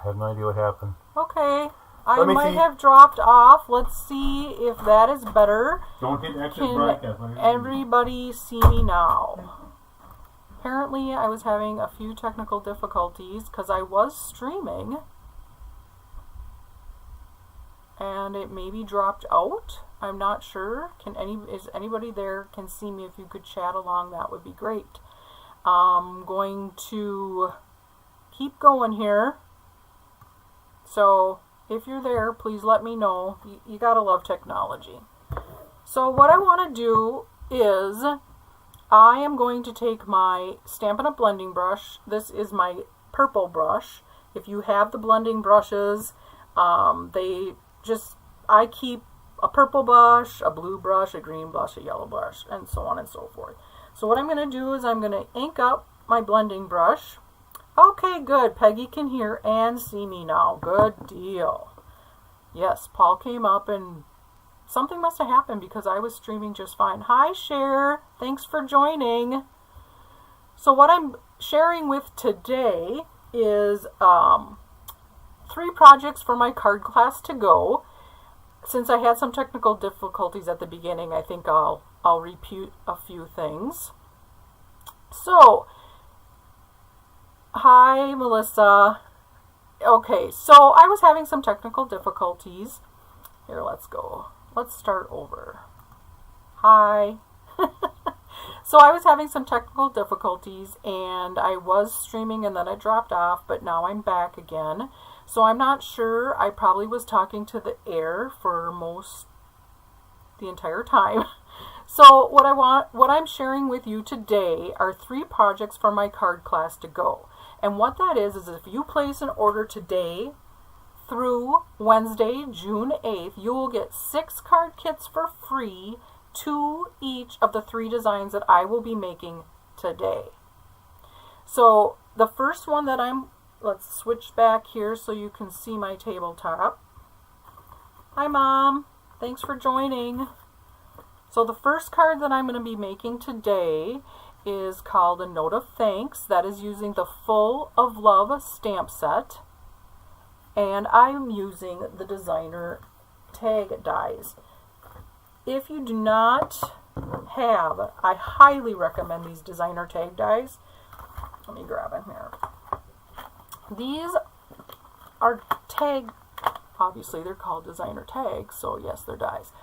I have no idea what happened. Okay. I might have dropped off. Let's see if that is better. Don't hit exit broadcast. Can everybody see me now? Apparently, I was having a few technical difficulties because I was streaming. And it maybe dropped out. I'm not sure. Is anybody there can see me? If you could chat along, that would be great. I'm going to keep going here. So if you're there, please let me know. You gotta love technology. So what I want to do is I am going to take my Stampin' Up! Blending brush. This is my purple brush. If you have the blending brushes, I keep a purple brush, a blue brush, a green brush, a yellow brush, and so on and so forth. So what I'm going to do is I'm going to ink up my blending brush. Okay, good. Peggy can hear and see me now. Good deal. Yes, Paul came up and something must have happened because I was streaming just fine. Hi, Cher. Thanks for joining. So what I'm sharing with today is 3 projects for my card class to go. Since I had some technical difficulties at the beginning, I think I'll repeat a few things. So, hi, Melissa. Okay, so I was having some technical difficulties. Here, let's go. Let's start over. Hi. So I was having some technical difficulties, and I was streaming, and then I dropped off, but now I'm back again. So I'm not sure. I probably was talking to the air for the entire time. So what I'm sharing with you today are 3 projects for my card class to go. And what that is if you place an order today through Wednesday, June 8th, you will get 6 card kits for free, 2 each of the 3 designs that I will be making today. So the first one that let's switch back here so you can see my tabletop. Hi, Mom. Thanks for joining. So the first card that I'm going to be making today is called A Note of Thanks. That is using the Full of Love stamp set. And I'm using the designer tag dies. If you do not have, I highly recommend these designer tag dies. Let me grab them here. These are tag, obviously they're called designer tags, so yes, they're dies.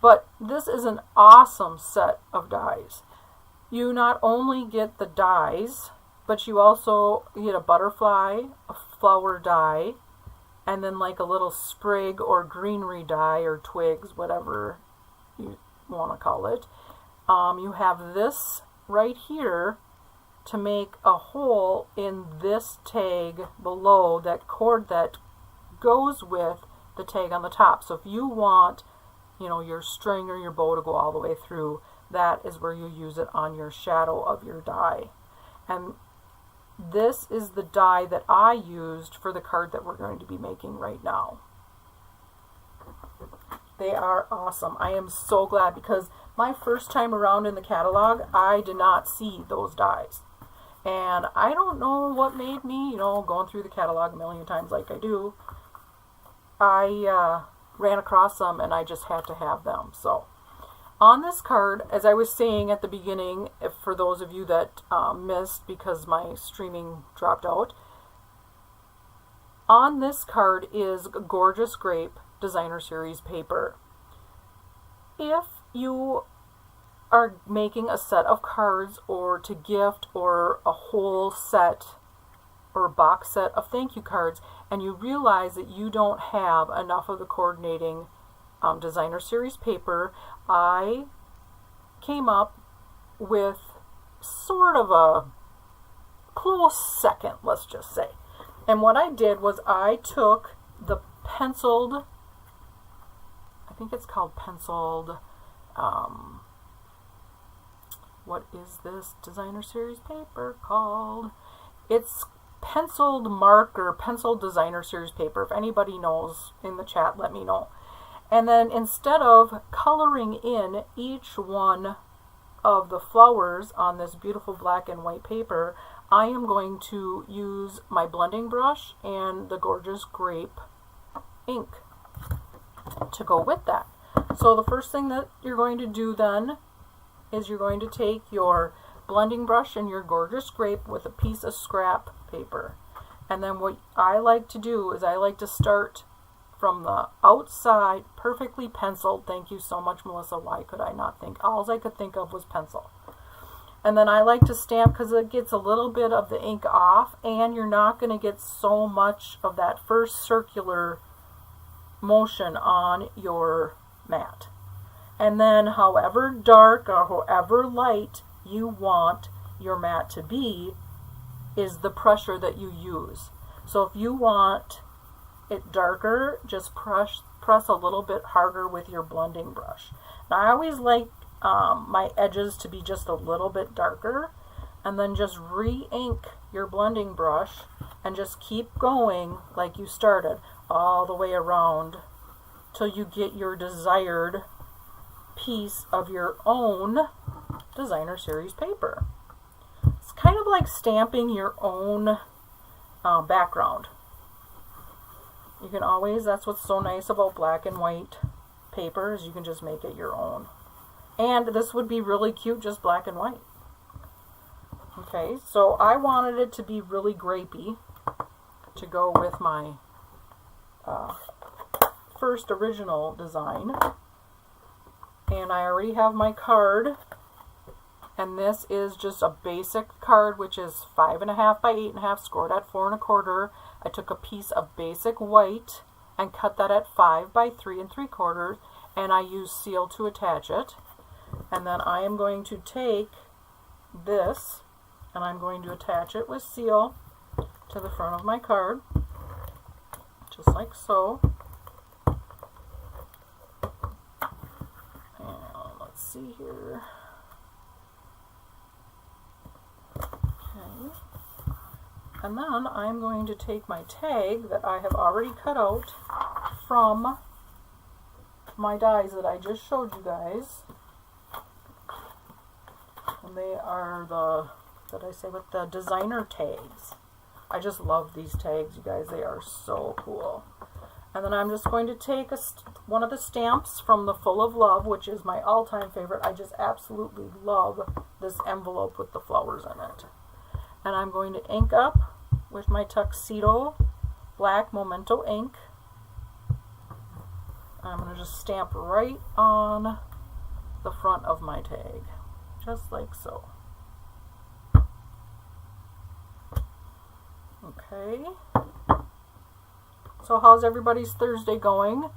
But this is an awesome set of dies. You not only get the dies, but you also get a butterfly, a flower die, and then like a little sprig or greenery die or twigs, whatever you want to call it. You have this right here to make a hole in this tag below, that cord that goes with the tag on the top. So if you want, your string or your bow to go all the way through, that is where you use it on your shadow of your die. And this is the die that I used for the card that we're going to be making right now. They are awesome. I am so glad because my first time around in the catalog, I did not see those dies. And I don't know what made me, going through the catalog a million times like I do, I ran across them and I just had to have them. So on this card, as I was saying at the beginning, for those of you that missed because my streaming dropped out, on this card is Gorgeous Grape Designer Series paper. If you are making a set of cards or to gift or a whole set or box set of thank you cards and you realize that you don't have enough of the coordinating designer series paper, I came up with sort of a close second, let's just say. And what I did was I took the penciled, I think it's called penciled, what is this designer series paper called? It's penciled marker, penciled designer series paper. If anybody knows in the chat, let me know. And then instead of coloring in each one of the flowers on this beautiful black and white paper, I am going to use my blending brush and the Gorgeous Grape ink to go with that. So the first thing that you're going to do then is you're going to take your blending brush and your Gorgeous Grape with a piece of scrap paper. And then what I like to do is I like to start from the outside, perfectly penciled. Thank you so much, Melissa. Why could I not think? All I could think of was pencil. And then I like to stamp because it gets a little bit of the ink off, and you're not going to get so much of that first circular motion on your mat. And then however dark or however light you want your mat to be is the pressure that you use. So if you want it darker, just press a little bit harder with your blending brush. Now I always like my edges to be just a little bit darker, and then just re-ink your blending brush and just keep going like you started all the way around till you get your desired piece of your own designer series paper. It's kind of like stamping your own background. You can always, that's what's so nice about black and white paper, is you can just make it your own. And this would be really cute, just black and white. Okay, so I wanted it to be really grapey to go with my first original design. And I already have my card. And this is just a basic card, which is 5.5 by 8.5, scored at 4 1/4. I took a piece of basic white and cut that at 5 by 3 3/4, and I used seal to attach it. And then I am going to take this and I'm going to attach it with seal to the front of my card, just like so. And let's see here. Okay. And then I'm going to take my tag that I have already cut out from my dies that I just showed you guys. And they are with the designer tags. I just love these tags, you guys. They are so cool. And then I'm just going to take one of the stamps from the Full of Love, which is my all-time favorite. I just absolutely love this envelope with the flowers in it. And I'm going to ink up with my Tuxedo black Memento ink. I'm going to just stamp right on the front of my tag, just like so. Okay. So how's everybody's Thursday going?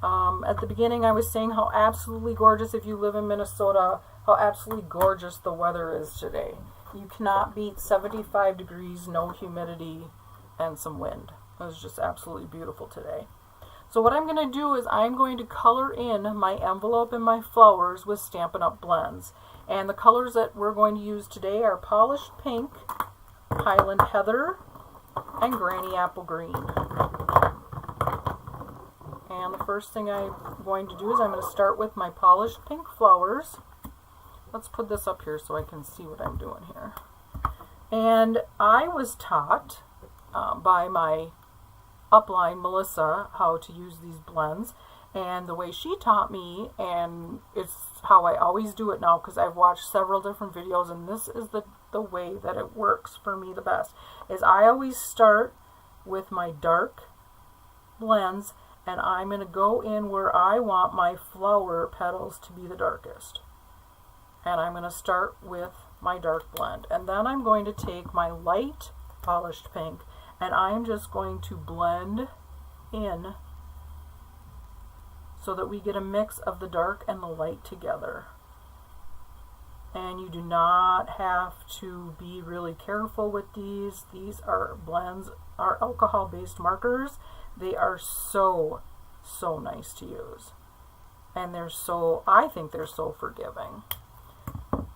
At the beginning I was saying how absolutely gorgeous, if you live in Minnesota, how absolutely gorgeous the weather is today. You cannot beat 75 degrees, no humidity, and some wind. It was just absolutely beautiful today. So what I'm going to do is I'm going to color in my envelope and my flowers with Stampin' Up! Blends. And the colors that we're going to use today are Polished Pink, Highland Heather, and Granny Apple Green. And the first thing I'm going to do is I'm going to start with my Polished Pink flowers. Let's put this up here so I can see what I'm doing here. And I was taught by my upline, Melissa, how to use these blends. And the way she taught me, and it's how I always do it now because I've watched several different videos, and this is the way that it works for me the best, is I always start with my dark blends, and I'm going to go in where I want my flower petals to be the darkest. And I'm going to start with my dark blend. And then I'm going to take my light Polished Pink, and I'm just going to blend in so that we get a mix of the dark and the light together. And you do not have to be really careful with these. These are blends, are alcohol-based markers. They are so nice to use. And I think they're so forgiving.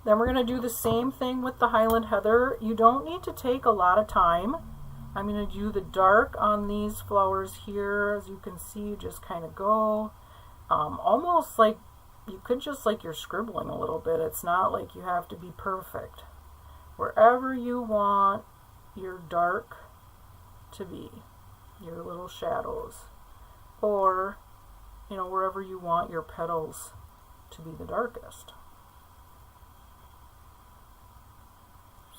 Then we're going to do the same thing with the Highland Heather. You don't need to take a lot of time. I'm going to do the dark on these flowers here. As you can see, you just kind of go. Almost like you could just like you're scribbling a little bit. It's not like you have to be perfect. wherever you want your dark to be, your little shadows, or, you know, wherever you want your petals to be the darkest.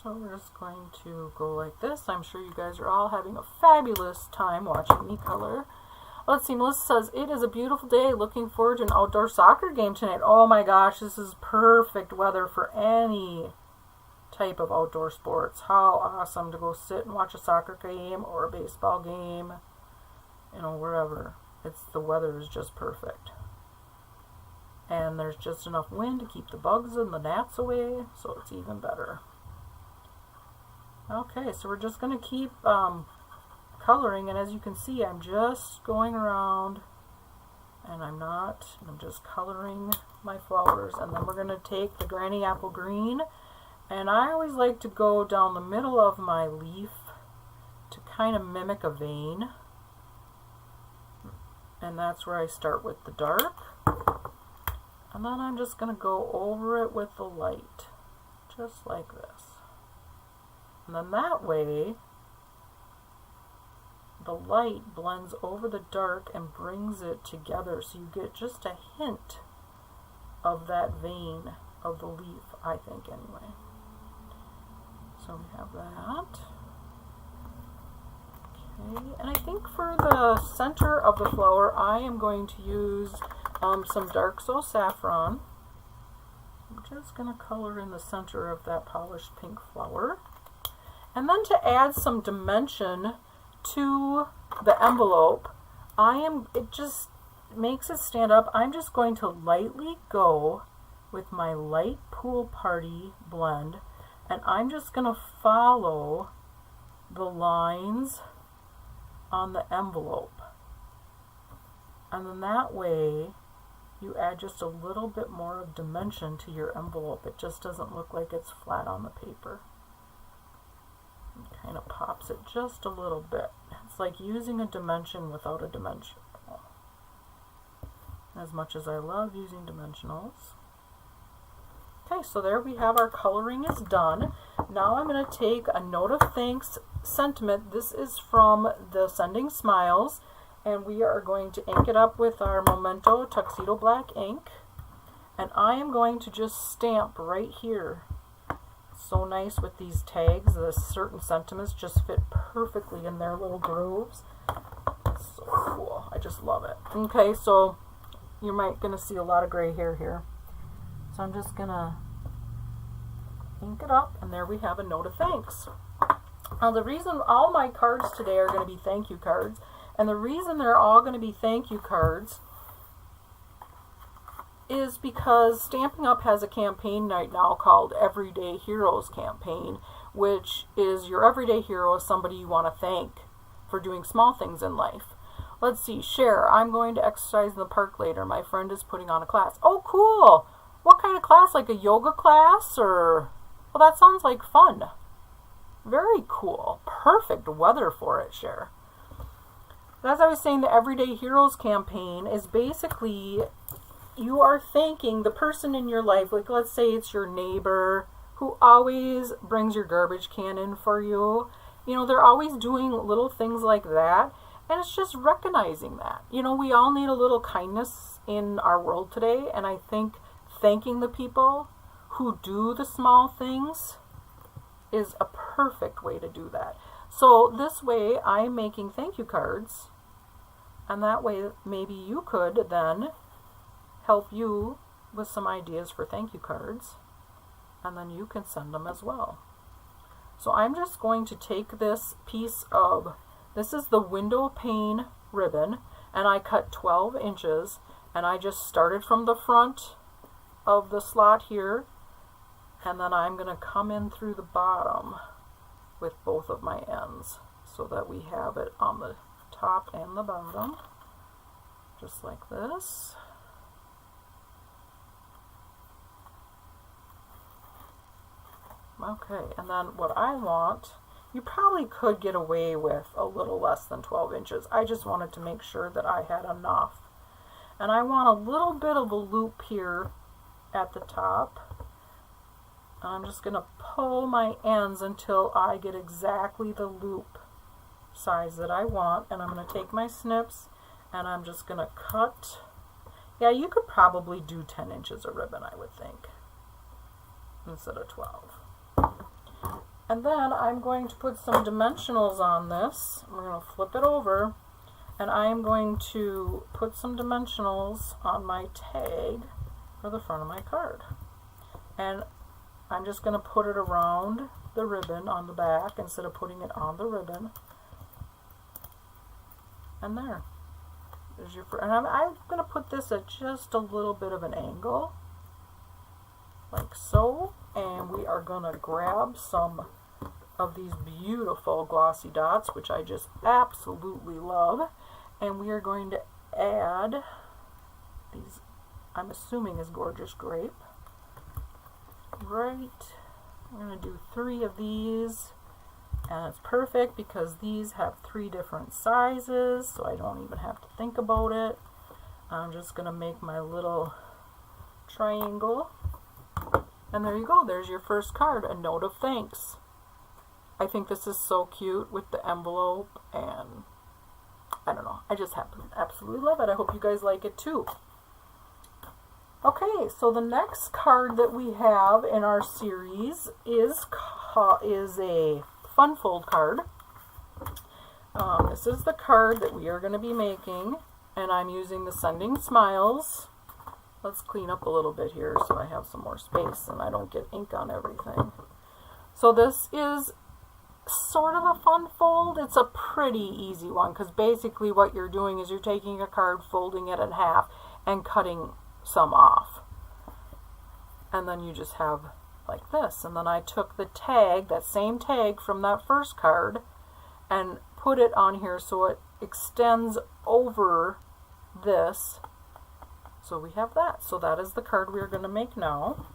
So we're just going to go like this. I'm sure you guys are all having a fabulous time watching me color. Let's see, Melissa says, it is a beautiful day. Looking forward to an outdoor soccer game tonight. Oh my gosh, this is perfect weather for any type of outdoor sports. How awesome to go sit and watch a soccer game or a baseball game, you know, wherever. The weather is just perfect. And there's just enough wind to keep the bugs and the gnats away, so it's even better. Okay, so we're just going to keep coloring, and as you can see, I'm just going around, and I'm just coloring my flowers, and then we're going to take the granny apple green, and I always like to go down the middle of my leaf to kind of mimic a vein, and that's where I start with the dark, and then I'm just going to go over it with the light, just like this. And then that way, the light blends over the dark and brings it together, so you get just a hint of that vein of the leaf, I think, anyway. So we have that. Okay, and I think for the center of the flower, I am going to use some Dark Soul Saffron. I'm just going to color in the center of that polished pink flower. And then to add some dimension to the envelope, it just makes it stand up. I'm just going to lightly go with my light Pool Party blend, and I'm just going to follow the lines on the envelope. And then that way, you add just a little bit more of dimension to your envelope. It just doesn't look like it's flat on the paper. It kind of pops it just a little bit. It's like using a dimension without a dimension. As much as I love using dimensionals. Okay, so there we have our coloring is done. Now I'm going to take a note of thanks sentiment. This is from the Sending Smiles, and we are going to ink it up with our Memento Tuxedo Black ink. And I am going to just stamp right here. So nice with these tags. The certain sentiments just fit perfectly in their little grooves. It's so cool. I just love it. Okay, so you might gonna see a lot of gray hair here. So I'm just gonna ink it up, and there we have a note of thanks. Now the reason all my cards today are going to be thank you cards, and the reason they're all going to be thank you cards is because Stampin' Up! Has a campaign right now called Everyday Heroes Campaign, which is your everyday hero is somebody you want to thank for doing small things in life. Let's see, Cher, I'm going to exercise in the park later. My friend is putting on a class. Oh, cool! What kind of class? Like a yoga class? Or, well, that sounds like fun. Very cool. Perfect weather for it, Cher. As I was saying, the Everyday Heroes Campaign is basically you are thanking the person in your life, like let's say it's your neighbor who always brings your garbage can in for you. You know, they're always doing little things like that, and it's just recognizing that. You know, we all need a little kindness in our world today, and I think thanking the people who do the small things is a perfect way to do that. So this way I'm making thank you cards, and that way maybe you could then help you with some ideas for thank you cards, and then you can send them as well. So I'm just going to take this piece of, this is the window pane ribbon, and I cut 12 inches, and I just started from the front of the slot here, and then I'm going to come in through the bottom with both of my ends so that we have it on the top and the bottom, just like this. Okay, and then what I want, you probably could get away with a little less than 12 inches. I just wanted to make sure that I had enough. And I want a little bit of a loop here at the top. I'm just going to pull my ends until I get exactly the loop size that I want. And I'm going to take my snips and I'm just going to cut. Yeah, you could probably do 10 inches of ribbon, I would think, instead of 12. And then I'm going to put some dimensionals on this. We're going to flip it over, and I am going to put some dimensionals on my tag for the front of my card. And I'm just going to put it around the ribbon on the back instead of putting it on the ribbon. And there. There's your and I'm going to put this at just a little bit of an angle, like so. And we are going to grab some of these beautiful glossy dots, which I just absolutely love. And we are going to add these, I'm assuming is gorgeous grape. Right. I'm going to do 3 of these. And it's perfect because these have 3 different sizes, so I don't even have to think about it. I'm just going to make my little triangle. And there you go. There's your first card, a note of thanks. I think this is so cute with the envelope, and I don't know. I just absolutely love it. I hope you guys like it too. Okay, so the next card that we have in our series is a Fun Fold card. This is the card that we are going to be making, and I'm using the Sending Smiles. Let's clean up a little bit here so I have some more space and I don't get ink on everything. So this is sort of a fun fold. It's a pretty easy one because basically what you're doing is you're taking a card, folding it in half, and cutting some off. And then you just have like this. And then I took the tag, that same tag from that first card, and put it on here so it extends over this. So we have that. So that is the card we're going to make now.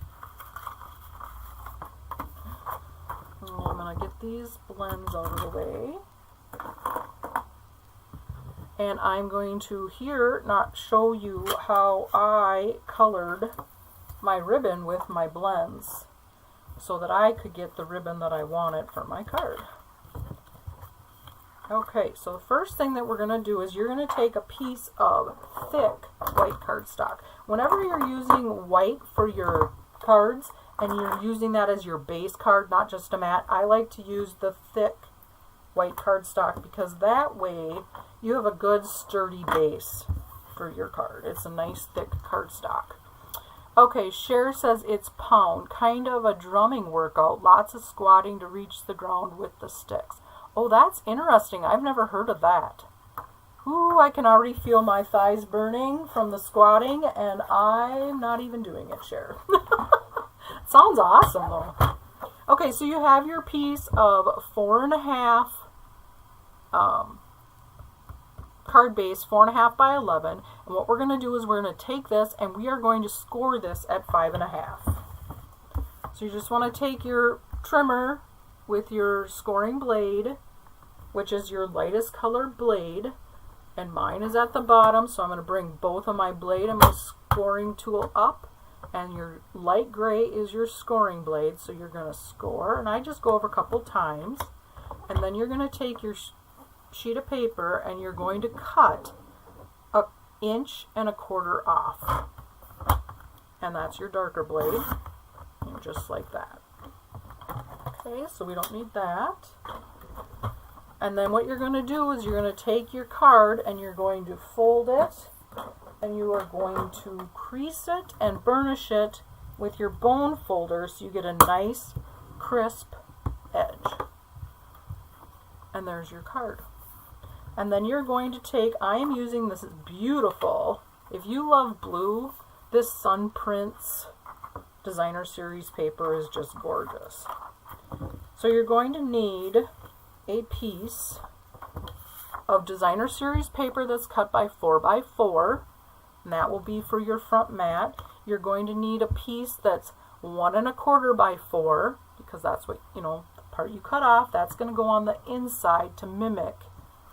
I'm going to get these blends out of the way. And I'm going to here not show you how I colored my ribbon with my blends so that I could get the ribbon that I wanted for my card. Okay, so the first thing that we're going to do is you're going to take a piece of thick white cardstock. Whenever you're using white for your cards and you're using that as your base card, not just a matte, I like to use the thick white cardstock because that way you have a good sturdy base for your card. It's a nice thick cardstock. Okay, Cher says it's pound, kind of a drumming workout, lots of squatting to reach the ground with the sticks. Oh, that's interesting. I've never heard of that. Ooh, I can already feel my thighs burning from the squatting, and I'm not even doing it, Cher. Sounds awesome, though. Okay, so you have your piece of 4.5 card base, 4.5 by 11, and what we're going to do is we're going to take this and we are going to score this at 5.5. So you just want to take your trimmer with your scoring blade, which is your lightest colored blade, and mine is at the bottom, so I'm going to bring both of my blade and my scoring tool up, and your light gray is your scoring blade, so you're going to score, and I just go over a couple times, and then you're going to take your sheet of paper and you're going to cut 1.25 inches off, and that's your darker blade, and just like that. Okay, so we don't need that. And then what you're going to do is you're going to take your card and you're going to fold it, and you are going to crease it and burnish it with your bone folder so you get a nice crisp edge. And there's your card. And then you're going to take, I am using this beautiful, if you love blue, this Sun Prints Designer Series paper is just gorgeous. So you're going to need a piece of Designer Series paper that's cut by 4 by 4, and that will be for your front mat. You're going to need a piece that's 1.25 by 4, because that's what, the part you cut off, that's going to go on the inside to mimic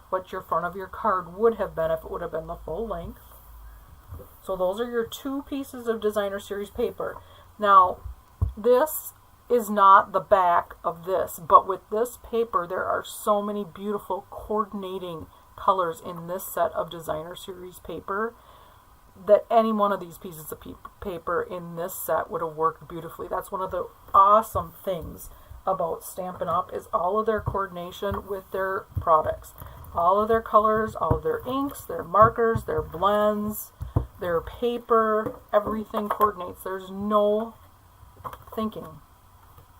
what your front of your card would have been if it would have been the full length. So those are your 2 pieces of Designer Series paper. Now, this is not the back of this, but with this paper there are so many beautiful coordinating colors in this set of designer series paper that any one of these pieces of paper in this set would have worked beautifully. That's one of the awesome things about Stampin' Up! Is all of their coordination with their products. All of their colors, all of their inks, their markers, their blends, their paper, everything coordinates. There's no thinking.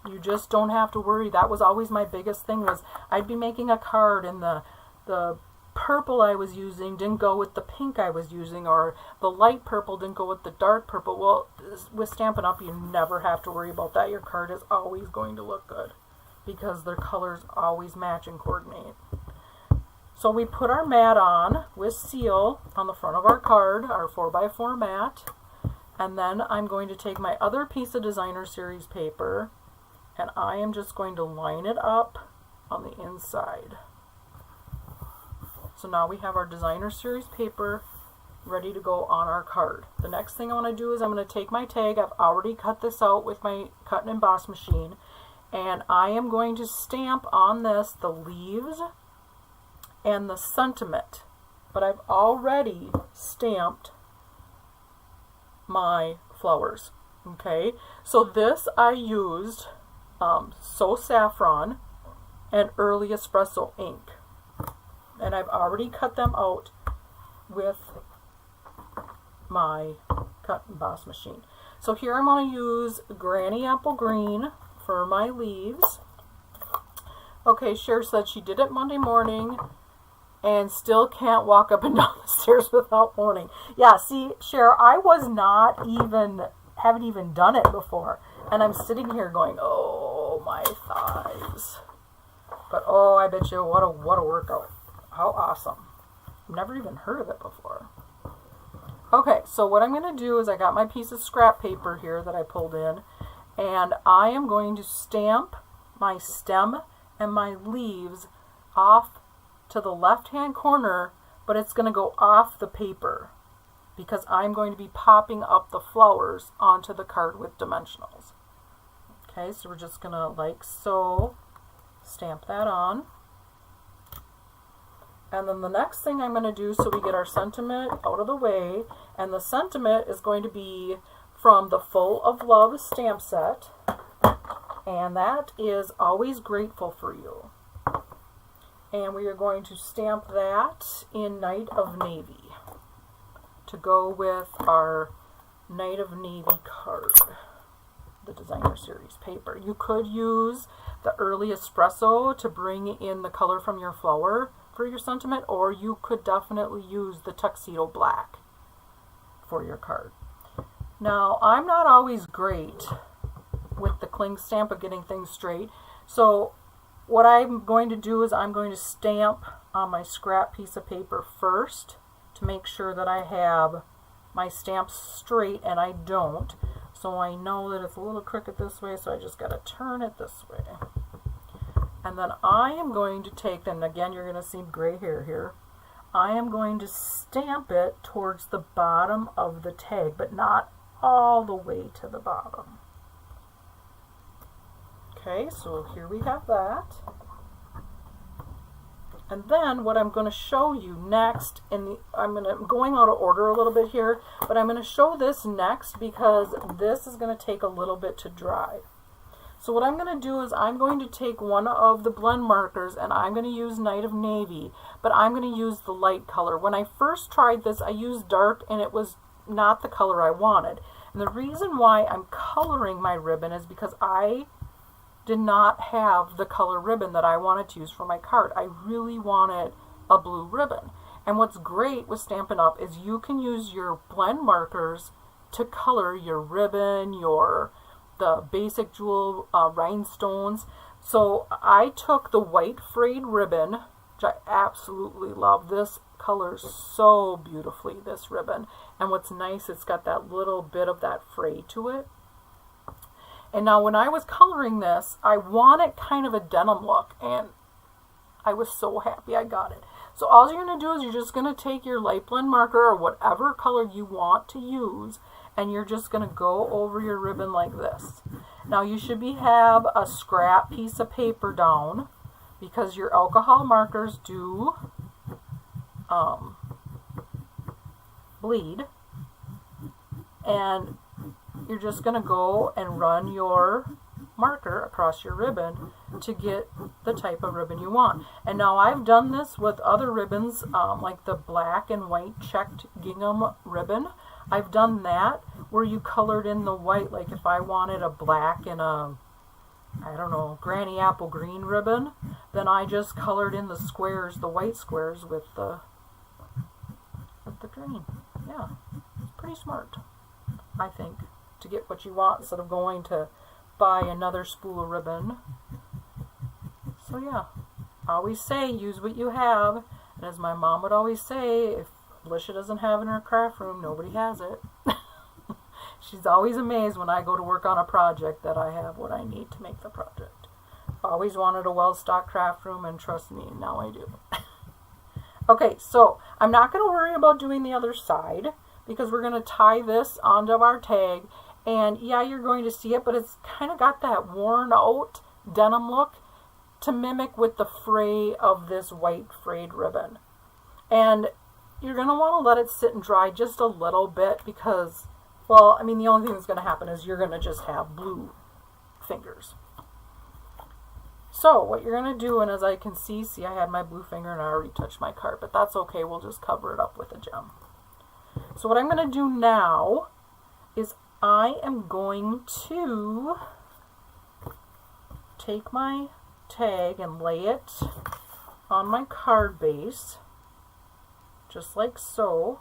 You just don't have to worry. That was always my biggest thing, was I'd be making a card and the purple I was using didn't go with the pink I was using, or the light purple didn't go with the dark purple. Well, with Stampin' Up! You never have to worry about that. Your card is always going to look good because their colors always match and coordinate. So we put our mat on with seal on the front of our card, our 4x4 mat, and then I'm going to take my other piece of designer series paper and I am just going to line it up on the inside. So now we have our designer series paper ready to go on our card. The next thing I want to do is I'm going to take my tag. I've already cut this out with my cut and emboss machine, and I am going to stamp on this the leaves and the sentiment, but I've already stamped my flowers. Okay, so this I used So Saffron and Early Espresso ink, and I've already cut them out with my cut and emboss machine. So here I'm going to use Granny Apple Green for my leaves. Okay, Cher said she did it Monday morning and still can't walk up and down the stairs without moaning. Yeah, see, Cher, I haven't even done it before. And I'm sitting here going, oh, my thighs. But, oh, I bet you, what a workout. How awesome. I've never even heard of it before. Okay, so what I'm going to do is I got my piece of scrap paper here that I pulled in, and I am going to stamp my stem and my leaves off to the left-hand corner, but it's going to go off the paper because I'm going to be popping up the flowers onto the card with dimensionals. Okay, so we're just going to, like so, stamp that on. And then the next thing I'm going to do, so we get our sentiment out of the way, and the sentiment is going to be from the Full of Love stamp set, and that is Always Grateful for You. And we are going to stamp that in Night of Navy to go with our Night of Navy card, the designer series paper. You could use the Early Espresso to bring in the color from your flower for your sentiment, or you could definitely use the Tuxedo Black for your card. Now, I'm not always great with the cling stamp of getting things straight, so what I'm going to do is I'm going to stamp on my scrap piece of paper first to make sure that I have my stamps straight, and I don't. So I know that it's a little crooked this way, so I just got to turn it this way. And then I am going to take, and again you're going to see gray hair here, I am going to stamp it towards the bottom of the tag, but not all the way to the bottom. Okay, so here we have that. And then what I'm going to show you next, I'm going out of order a little bit here, but I'm going to show this next because this is going to take a little bit to dry. So what I'm going to do is I'm going to take one of the blend markers and I'm going to use Night of Navy, but I'm going to use the light color. When I first tried this, I used dark and it was not the color I wanted. And the reason why I'm coloring my ribbon is because I did not have the color ribbon that I wanted to use for my card. I really wanted a blue ribbon. And what's great with Stampin' Up! Is you can use your blend markers to color your ribbon, the basic jewel rhinestones. So I took the white frayed ribbon, which I absolutely love. This colors so beautifully, this ribbon. And what's nice, it's got that little bit of that fray to it. And now when I was coloring this, I wanted kind of a denim look, and I was so happy I got it. So all you're going to do is you're just going to take your light blend marker or whatever color you want to use, and you're just going to go over your ribbon like this. Now you should have a scrap piece of paper down because your alcohol markers do bleed. And you're just going to go and run your marker across your ribbon to get the type of ribbon you want. And now I've done this with other ribbons, like the black and white checked gingham ribbon. I've done that where you colored in the white, like if I wanted a black and a, I don't know, granny apple green ribbon, then I just colored in the squares, the white squares with the green. Yeah, it's pretty smart, I think, to get what you want instead of going to buy another spool of ribbon. So yeah, I always say use what you have, and as my mom would always say, if Alicia doesn't have it in her craft room, nobody has it. She's always amazed when I go to work on a project that I have what I need to make the project. Always wanted a well-stocked craft room, and trust me, now I do. Okay, so I'm not going to worry about doing the other side because we're going to tie this onto our tag. And yeah, you're going to see it, but it's kind of got that worn out denim look to mimic with the fray of this white frayed ribbon. And you're going to want to let it sit and dry just a little bit because, well, I mean, the only thing that's going to happen is you're going to just have blue fingers. So what you're going to do, and as I can see, I had my blue finger and I already touched my card, but that's okay. We'll just cover it up with a gem. So what I'm going to do now is I am going to take my tag and lay it on my card base, just like so,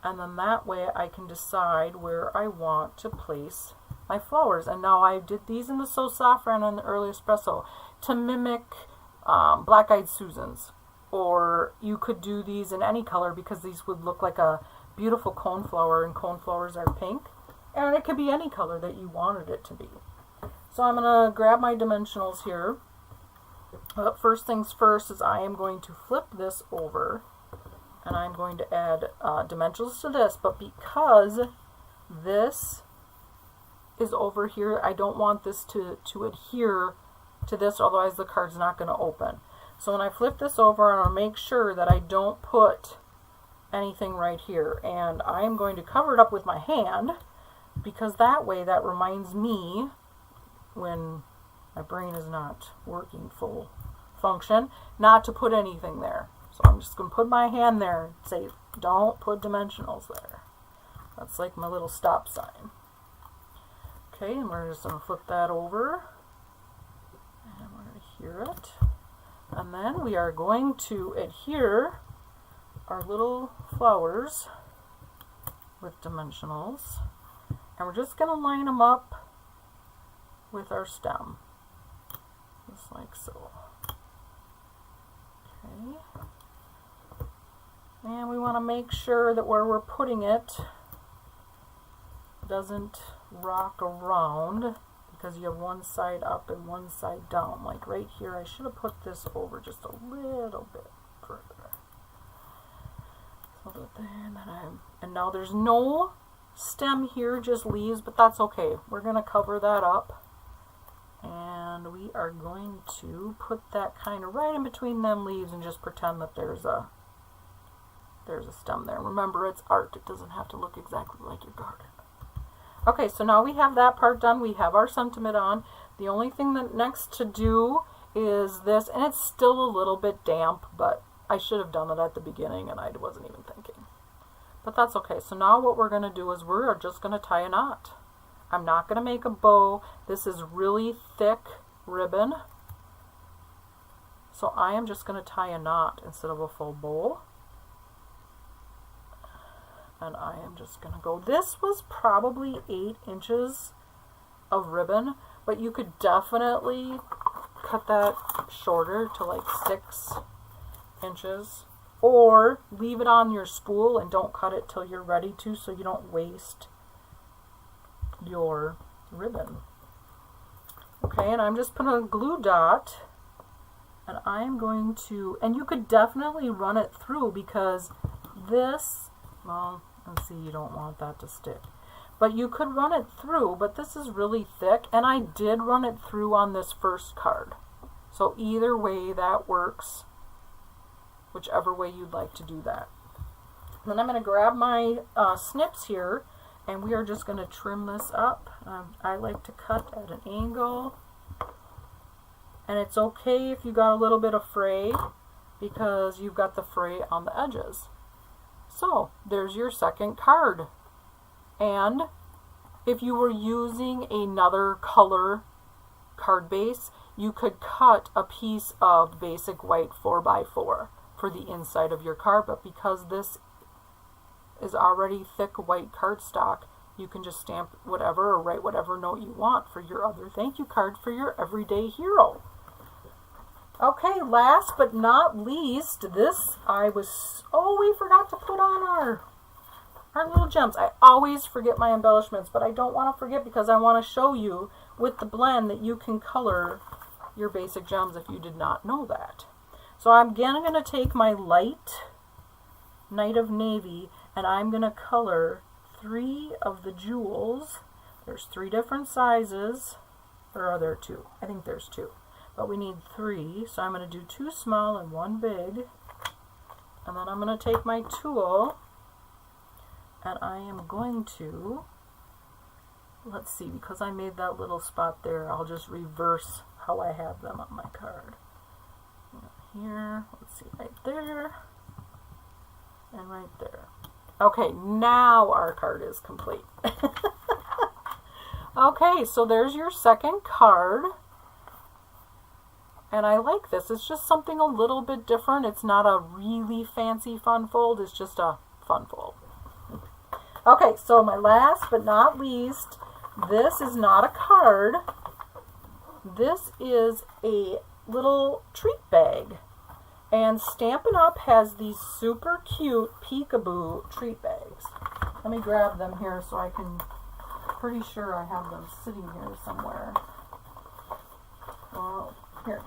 and then that way I can decide where I want to place my flowers. And now I did these in the So Saffron and the Early Espresso to mimic Black Eyed Susans, or you could do these in any color because these would look like a beautiful coneflower, and coneflowers are pink, and it could be any color that you wanted it to be. So I'm going to grab my dimensionals here. But first things first is I am going to flip this over, and I'm going to add dimensionals to this, but because this is over here, I don't want this to adhere to this, otherwise the card's not going to open. So when I flip this over, I'm going to make sure that I don't put anything right here, and I am going to cover it up with my hand because that way that reminds me when my brain is not working full function not to put anything there. So I'm just going to put my hand there and say don't put dimensionals there. That's like my little stop sign. Okay, and we're just going to flip that over and we're going to adhere it, and then we are going to adhere our little flowers with dimensionals, and we're just going to line them up with our stem, just like so. Okay, and we want to make sure that where we're putting it doesn't rock around because you have one side up and one side down. Like right here, I should have put this over just a little bit further. And now there's no stem here, just leaves, but that's okay. We're going to cover that up, and we are going to put that kind of right in between them leaves and just pretend that there's a stem there. Remember, it's art. It doesn't have to look exactly like your garden. Okay, so now we have that part done. We have our sentiment on. The only thing that next to do is this, and it's still a little bit damp, but I should have done it at the beginning and I wasn't even thinking. But that's okay. So now what we're going to do is we're just going to tie a knot. I'm not going to make a bow. This is really thick ribbon. So I am just going to tie a knot instead of a full bow. And I am just going to go. This was probably 8 inches of ribbon, but you could definitely cut that shorter to like 6 inches, or leave it on your spool and don't cut it till you're ready to, so you don't waste your ribbon. Okay, and I'm just putting a glue dot, and I'm going to, and you could definitely run it through because this, well, let's see, you don't want that to stick, But you could run it through, but this is really thick, and I did run it through on this first card. So either way that works, whichever way you'd like to do that. And then I'm going to grab my snips here, and we are just going to trim this up. I like to cut at an angle, and it's okay if you got a little bit of fray, because you've got the fray on the edges. So there's your second card. And if you were using another color card base, you could cut a piece of basic white 4x4 for the inside of your card, but because this is already thick white cardstock, you can just stamp whatever or write whatever note you want for your other thank you card for your everyday hero. Okay, last but not least, this we forgot to put on our little gems. I always forget my embellishments, but I don't want to forget because I want to show you with the blend that you can color your basic gems if you did not know that. So I'm again going to take my light Night of Navy, and I'm going to color 3 of the jewels. There's 3 different sizes, or are there 2? I think there's 2. But we need 3, so I'm going to do 2 small and 1 big. And then I'm going to take my tool, and I am going to, let's see, because I made that little spot there, I'll just reverse how I have them on my card. Here, let's see, right there, and right there. Okay, now our card is complete. Okay, so there's your second card. And I like this. It's just something a little bit different. It's not a really fancy fun fold. It's just a fun fold. Okay, so my last but not least, this is not a card. This is a little treat bag. And Stampin' Up! Has these super cute Peekaboo treat bags. Let me grab them here so I can, pretty sure I have them sitting here somewhere. Oh, here.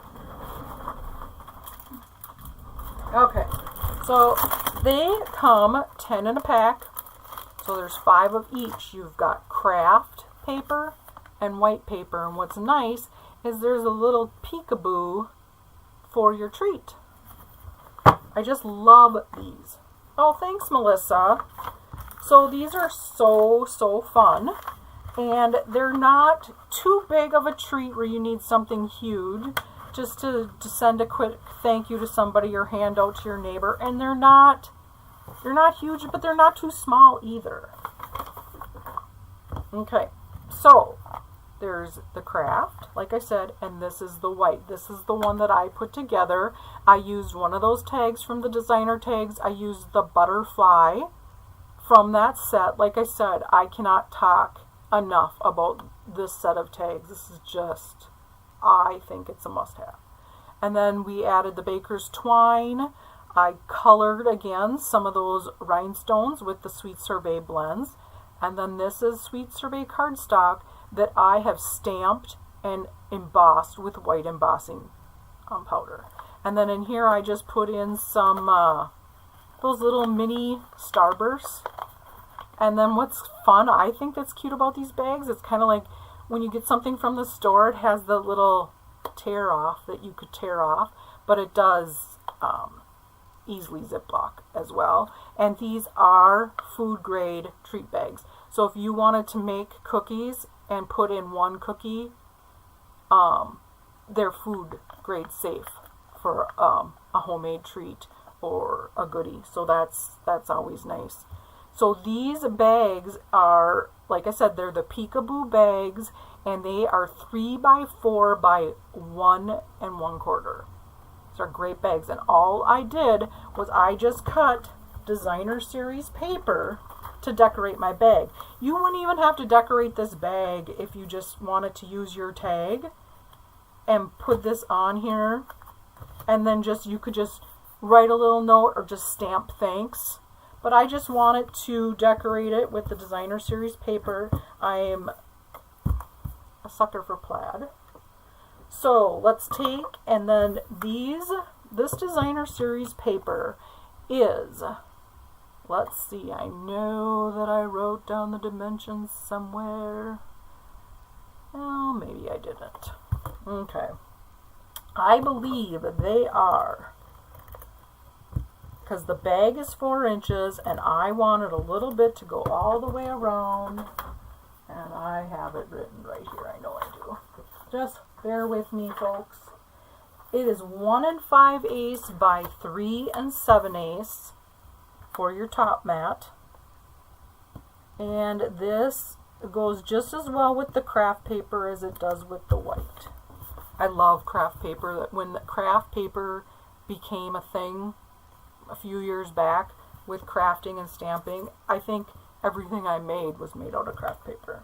Okay, so they come 10 in a pack. So there's 5 of each. You've got craft paper and white paper. And what's nice is there's a little peekaboo for your treat. I just love these. Oh, thanks, Melissa. So these are so fun. And they're not too big of a treat where you need something huge. Just to send a quick thank you to somebody or hand out to your neighbor. And they're not huge, but they're not too small either. Okay, so there's the craft, like I said, and this is the white. This is the one that I put together. I used one of those tags from the designer tags. I used the butterfly from that set. Like I said, I cannot talk enough about this set of tags. This is just, I think it's a must-have. And then we added the baker's twine. I colored again some of those rhinestones with the Sweet Sorbet blends. And then this is Sweet Sorbet cardstock that I have stamped and embossed with white embossing powder. And then in here I just put in some those little mini starbursts. And then what's fun, I think that's cute about these bags, it's kind of like when you get something from the store, it has the little tear off that you could tear off, but it does easily Ziploc as well. And these are food grade treat bags. So if you wanted to make cookies and put in one cookie, they're food grade safe for a homemade treat or a goodie. So that's always nice. So these bags are, like I said, they're the Peekaboo bags, and they are 3x4 by 1 1/4. These are great bags, and all I did was I just cut designer series paper to decorate my bag. You wouldn't even have to decorate this bag if you just wanted to use your tag and put this on here, and then you could just write a little note or just stamp thanks. But I just wanted to decorate it with the designer series paper. I am a sucker for plaid. So let's take, and then this designer series paper is, let's see. I know that I wrote down the dimensions somewhere. Well, maybe I didn't. Okay. I believe they are, because the bag is 4 inches and I wanted a little bit to go all the way around, and I have it written right here. I know I do. Just bear with me, folks. It is 1 5/8 by 3 7/8 for your top mat, and this goes just as well with the craft paper as it does with the white. I love craft paper. When the craft paper became a thing a few years back with crafting and stamping, I think everything I made was made out of craft paper.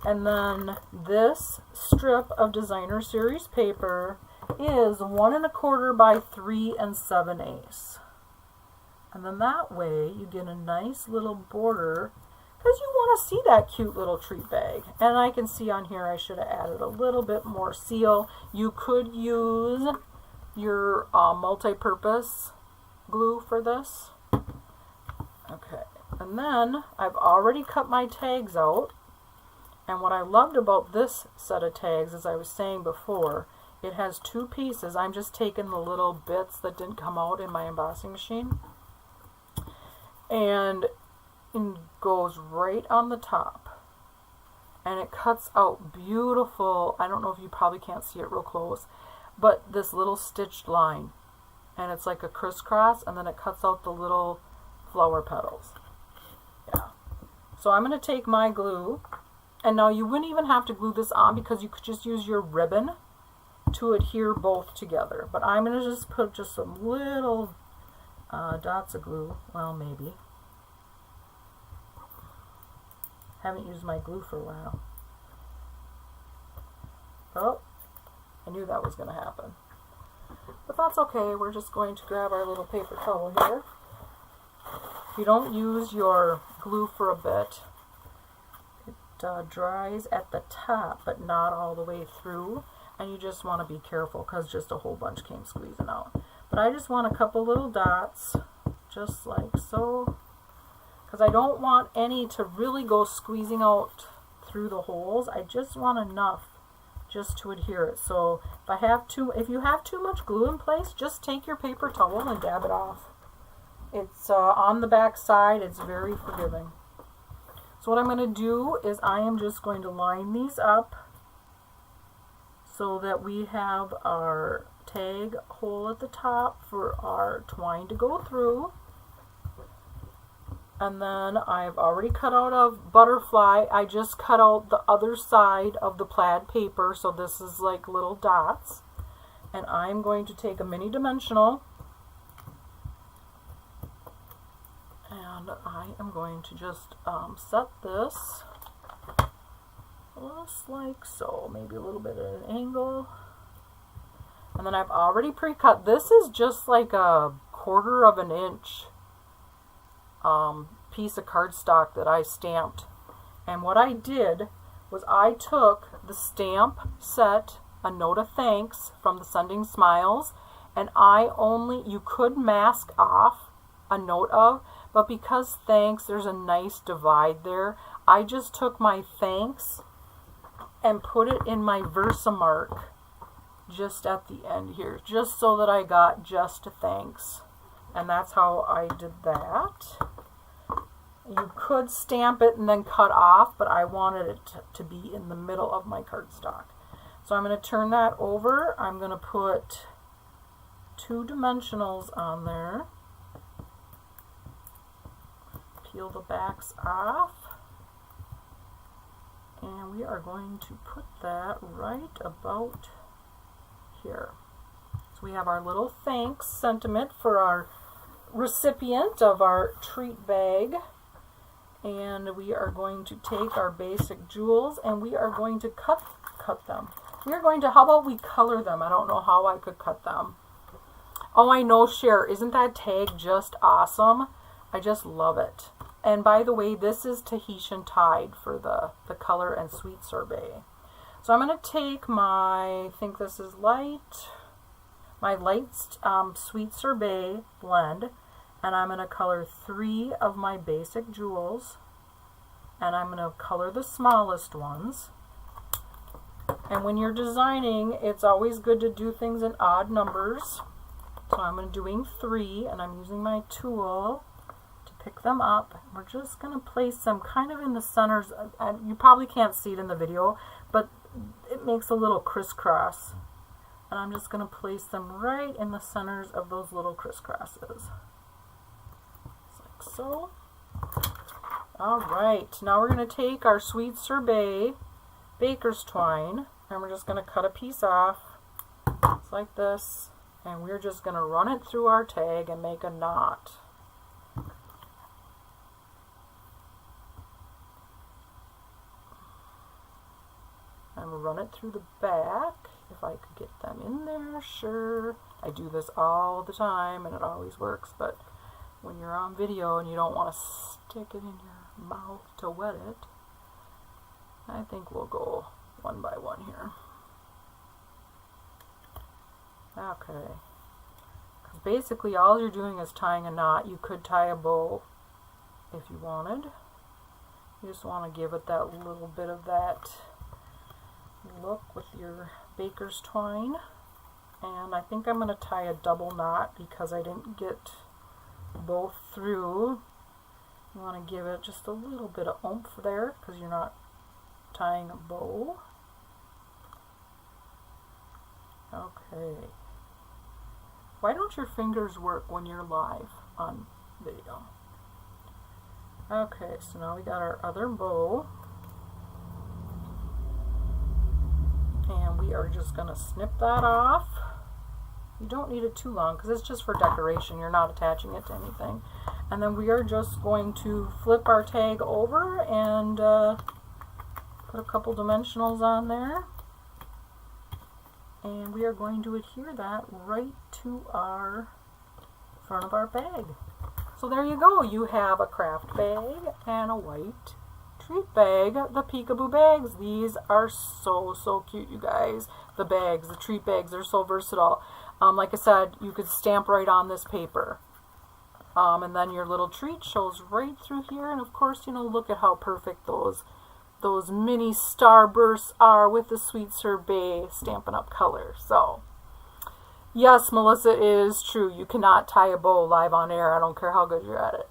And then this strip of designer series paper is 1 1/4 by 3 7/8. And then that way you get a nice little border, because you want to see that cute little treat bag. And I can see on here I should have added a little bit more seal. You could use your multi-purpose glue for this. Okay, and then I've already cut my tags out. And what I loved about this set of tags, as I was saying before, it has 2 pieces. I'm just taking the little bits that didn't come out in my embossing machine. And it goes right on the top. And it cuts out beautiful, I don't know if you probably can't see it real close, but this little stitched line. And it's like a crisscross, and then it cuts out the little flower petals. Yeah. So I'm going to take my glue, and now you wouldn't even have to glue this on because you could just use your ribbon to adhere both together. But I'm going to just put just some little dots of glue. Well, maybe. Haven't used my glue for a while. Oh, I knew that was going to happen. But that's okay. We're just going to grab our little paper towel here. If you don't use your glue for a bit, it dries at the top, but not all the way through. And you just want to be careful because just a whole bunch came squeezing out. But I just want a couple little dots, just like so. Because I don't want any to really go squeezing out through the holes. I just want enough just to adhere it. So if you have too much glue in place, just take your paper towel and dab it off. It's on the back side. It's very forgiving. So what I'm going to do is I am just going to line these up so that we have our tag hole at the top for our twine to go through. And then I've already cut out a butterfly. I just cut out the other side of the plaid paper, so this is like little dots. And I'm going to take a mini dimensional, and I am going to just set this just like so, maybe a little bit at an angle. And then I've already pre-cut. This is just like a 1/4 of an inch piece of cardstock that I stamped. And what I did was I took the stamp set, A Note of Thanks from the Sending Smiles, and you could mask off a note of, but because thanks, there's a nice divide there, I just took my thanks and put it in my Versamark just at the end here, just so that I got just a thanks. And that's how I did that. You could stamp it and then cut off, but I wanted it to be in the middle of my cardstock. So I'm going to turn that over. I'm going to put 2 dimensionals on there. Peel the backs off. And we are going to put that right about here. So we have our little thanks sentiment for our recipient of our treat bag. And we are going to take our basic jewels and we are going to cut them. We are going to, how about we color them? I don't know how I could cut them. Oh, I know, Cher. Isn't that tag just awesome? I just love it. And by the way, this is Tahitian Tide for the color and sweet sorbet. So I'm going to take my, I think this is light, my light sweet sorbet blend. and I'm going to color 3 of my basic jewels, and I'm going to color the smallest ones. And when you're designing, it's always good to do things in odd numbers. So I'm doing 3, and I'm using my tool to pick them up. We're just going to place them kind of in the centers. You probably can't see it in the video, but it makes a little crisscross. And I'm just going to place them right in the centers of those little crisscrosses. Just like so. Alright, now we're going to take our sweet sorbet baker's twine, and we're just going to cut a piece off, just like this, and we're just going to run it through our tag and make a knot. And we'll run it through the back, if I could get them in there, sure. I do this all the time and it always works, but when you're on video and you don't want to stick it in your mouth to wet it, I think we'll go one by one here. Okay. Because basically all you're doing is tying a knot. You could tie a bow if you wanted. You just want to give it that little bit of that look with your baker's twine. And I think I'm going to tie a double knot because I didn't get both through. You want to give it just a little bit of oomph there because you're not tying a bow. Okay. Why don't your fingers work when you're live on video? Okay, so now we got our other bow. And we are just going to snip that off. You don't need it too long because it's just for decoration. You're not attaching it to anything. And then we are just going to flip our tag over and put a couple dimensionals on there. And we are going to adhere that right to our front of our bag. So there you go. You have a craft bag and a white treat bag, the Peekaboo Bags. These are so, so cute, you guys. The bags, the treat bags, they're so versatile. Like I said, you could stamp right on this paper. And then your little treat shows right through here. And of course, you know, look at how perfect those mini starbursts are with the sweet sorbet Stampin' Up! Color. So, yes, Melissa, it is true. You cannot tie a bow live on air. I don't care how good you're at it.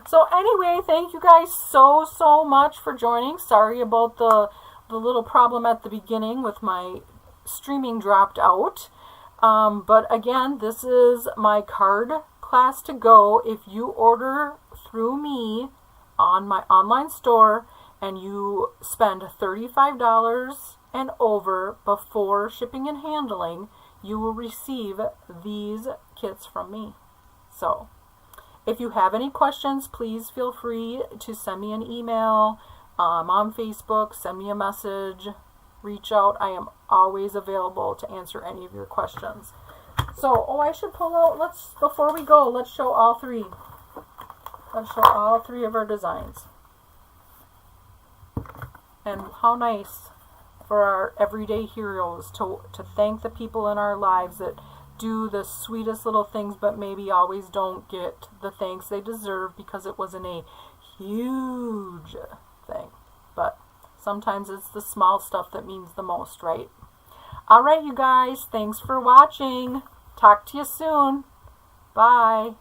So anyway, thank you guys so, so much for joining. Sorry about the little problem at the beginning with my streaming dropped out. But again, this is my card class to go. If you order through me on my online store and you spend $35 and over before shipping and handling, you will receive these kits from me. So if you have any questions, please feel free to send me an email. On Facebook, send me a message, reach out. I am always available to answer any of your questions. So, I should pull out, before we go, let's show all three. Let's show all three of our designs. And how nice for our everyday heroes to thank the people in our lives that do the sweetest little things but maybe always don't get the thanks they deserve because it wasn't a huge thing. But sometimes it's the small stuff that means the most, right? Alright, you guys, thanks for watching. Talk to you soon. Bye.